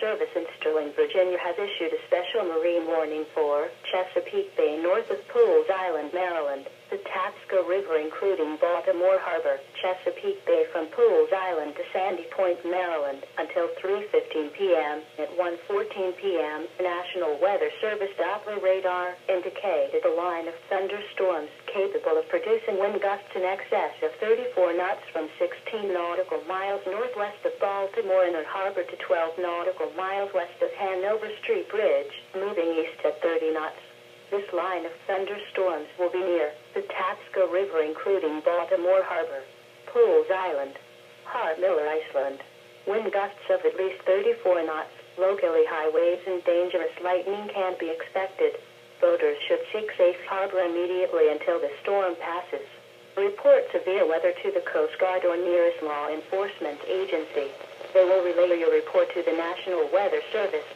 Service in Sterling, Virginia has issued a special marine warning for Chesapeake Bay north of Pools Island, Maryland, the Patapsco River including Baltimore Harbor, Chesapeake Bay from Pools Island to Sandy Point, Maryland, until 3:15 p.m. At 1:14 p.m., the National Weather Service Doppler radar indicated a line of thunderstorms capable of producing wind gusts in excess of 34 knots from 16 nautical miles northwest of Baltimore Inner Harbor to 12 nautical miles west of Hanover Street Bridge, moving east at 30 knots. This line of thunderstorms will be near the Patapsco River including Baltimore Harbor, Pools Island, Miller Island. Wind gusts of at least 34 knots, locally high waves and dangerous lightning can be expected. Boaters should seek safe harbor immediately until the storm passes. Report severe weather to the Coast Guard or nearest law enforcement agency. They will relay your report to the National Weather Service.